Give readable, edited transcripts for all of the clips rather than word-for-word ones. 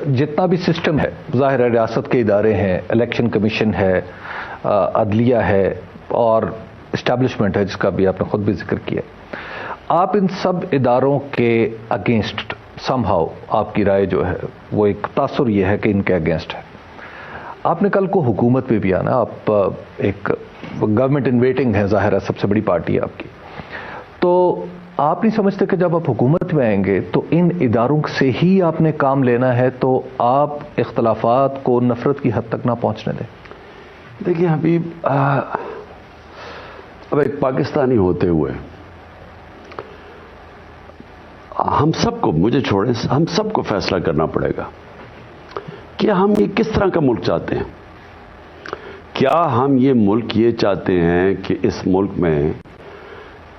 جتنا بھی سسٹم ہے، ظاہر ہے ریاست کے ادارے ہیں، الیکشن کمیشن ہے، عدلیہ ہے اور اسٹیبلشمنٹ ہے جس کا بھی آپ نے خود بھی ذکر کیا، آپ ان سب اداروں کے اگینسٹ سم ہاؤ آپ کی رائے جو ہے وہ ایک تاثر یہ ہے کہ ان کے اگینسٹ ہے. آپ نے کل کو حکومت میں بھی آنا، آپ ایک گورنمنٹ ان ویٹنگ ہے، ظاہر ہے سب سے بڑی پارٹی ہے آپ کی، تو آپ نہیں سمجھتے کہ جب آپ حکومت میں آئیں گے تو ان اداروں سے ہی آپ نے کام لینا ہے تو آپ اختلافات کو نفرت کی حد تک نہ پہنچنے دیں؟ دیکھیے حبیب، اب ایک پاکستانی ہوتے ہوئے ہم سب کو، مجھے چھوڑیں، ہم سب کو فیصلہ کرنا پڑے گا کہ ہم یہ کس طرح کا ملک چاہتے ہیں. کیا ہم یہ ملک یہ چاہتے ہیں کہ اس ملک میں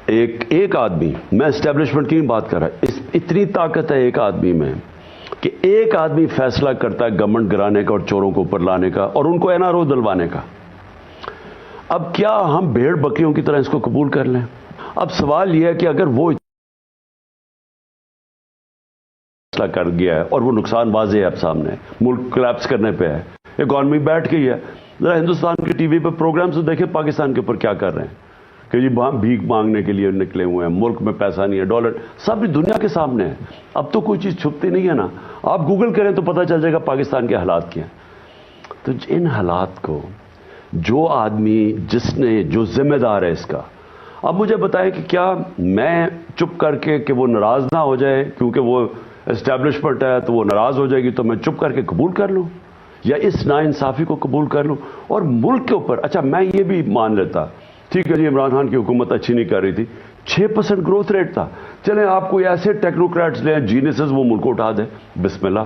ایک آدمی، میں اسٹیبلشمنٹ کی بات کر رہا ہوں، اتنی طاقت ہے ایک آدمی میں کہ ایک آدمی فیصلہ کرتا ہے گورنمنٹ گرانے کا اور چوروں کو اوپر لانے کا اور ان کو این آر او دلوانے کا. اب کیا ہم بھیڑ بکریوں کی طرح اس کو قبول کر لیں؟ اب سوال یہ ہے کہ اگر وہ فیصلہ کر گیا ہے اور وہ نقصان واضح ہے اب سامنے، ملک کلیپس کرنے پہ ہے، اکانومی بیٹھ گئی ہے، ذرا ہندوستان کے ٹی وی پہ پروگرامز دیکھیں پاکستان کے اوپر کیا کر رہے ہیں کہ جی بھیک مانگنے کے لیے نکلے ہوئے ہیں، ملک میں پیسہ نہیں ہے، ڈالر سب دنیا کے سامنے ہے. اب تو کوئی چیز چھپتی نہیں ہے نا، آپ گوگل کریں تو پتہ چل جائے گا پاکستان کے حالات کیا ہیں. تو ان حالات کو جو آدمی جو ذمہ دار ہے اس کا، اب مجھے بتائیں کہ کیا میں چپ کر کے کہ وہ ناراض نہ ہو جائے کیونکہ وہ اسٹیبلشمنٹ ہے تو وہ ناراض ہو جائے گی تو میں چپ کر کے قبول کر لوں یا اس ناانصافی کو قبول کر لوں؟ اور ملک کے اوپر، اچھا میں یہ بھی مان لیتا، ٹھیک ہے جی عمران خان کی حکومت اچھی نہیں کر رہی تھی، 6% گروتھ ریٹ تھا، چلیں آپ کوئی ایسے ٹیکنوکریٹس لیں، جینیسز، وہ ملک کو اٹھا دیں، بسم اللہ.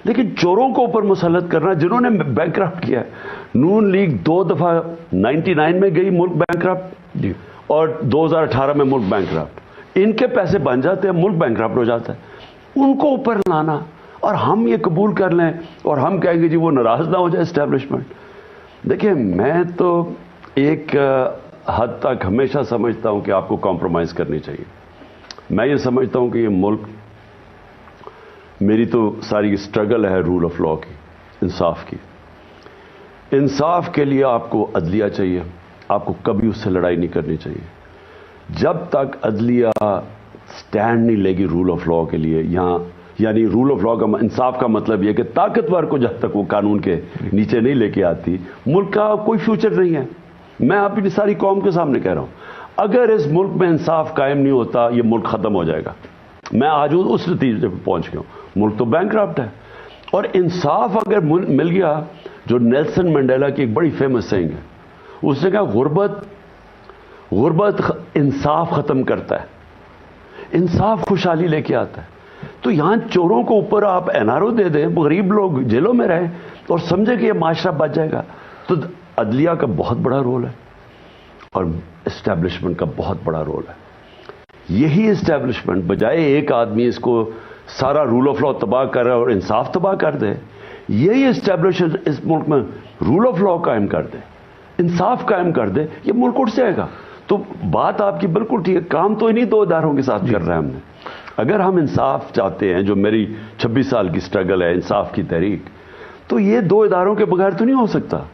لیکن چوروں کو اوپر مسلط کرنا جنہوں نے بینک کرپٹ کیا ہے، نون لیگ 2 دفعہ 99 میں گئی ملک بینک کرپٹ اور 2018 میں ملک بینک کرپٹ، ان کے پیسے بن جاتے ہیں، ملک بینک کرپٹ ہو جاتا ہے. ان کو اوپر لانا اور ہم یہ قبول کر لیں اور ہم کہیں گے جی وہ ناراض نہ ہو جائے اسٹیبلشمنٹ. دیکھیں میں تو ایک حد تک ہمیشہ سمجھتا ہوں کہ آپ کو کمپرومائز کرنی چاہیے. میں یہ سمجھتا ہوں کہ یہ ملک، میری تو ساری اسٹرگل ہے رول آف لا کی، انصاف کی. انصاف کے لیے آپ کو عدلیہ چاہیے، آپ کو کبھی اس سے لڑائی نہیں کرنی چاہیے. جب تک عدلیہ سٹینڈ نہیں لے گی رول آف لا کے لیے، یہاں یعنی رول آف لا کا انصاف کا مطلب یہ کہ طاقتور کو جب تک وہ قانون کے نیچے نہیں لے کے آتی، ملک کا کوئی فیوچر نہیں ہے. میں اپنی ساری قوم کے سامنے کہہ رہا ہوں، اگر اس ملک میں انصاف قائم نہیں ہوتا یہ ملک ختم ہو جائے گا. میں آج اس نتیجے پہ پہنچ گیا ہوں، ملک تو بینک کرپٹ ہے. اور انصاف اگر مل گیا، جو نیلسن منڈیلا کی ایک بڑی فیمس سینگ ہے، اس نے کہا غربت انصاف ختم کرتا ہے، انصاف خوشحالی لے کے آتا ہے. تو یہاں چوروں کو اوپر آپ این آر او دے دیں، غریب لوگ جیلوں میں رہیں اور سمجھے کہ یہ معاشرہ بچ جائے گا. تو عدلیہ کا بہت بڑا رول ہے اور اسٹیبلشمنٹ کا بہت بڑا رول ہے. یہی اسٹیبلشمنٹ بجائے ایک آدمی اس کو سارا رول آف لا تباہ کر رہا ہے اور انصاف تباہ کر دے، یہی اسٹیبلشمنٹ اس ملک میں رول آف لا قائم کر دے، انصاف قائم کر دے، یہ ملک اٹھ جائے گا. تو بات آپ کی بالکل ٹھیک ہے، کام تو انہی 2 اداروں کے ساتھ کر رہے ہیں ہم نے. اگر ہم انصاف چاہتے ہیں، جو میری 26 سال کی سٹرگل ہے انصاف کی تحریک، تو یہ 2 اداروں کے بغیر تو نہیں ہو سکتا.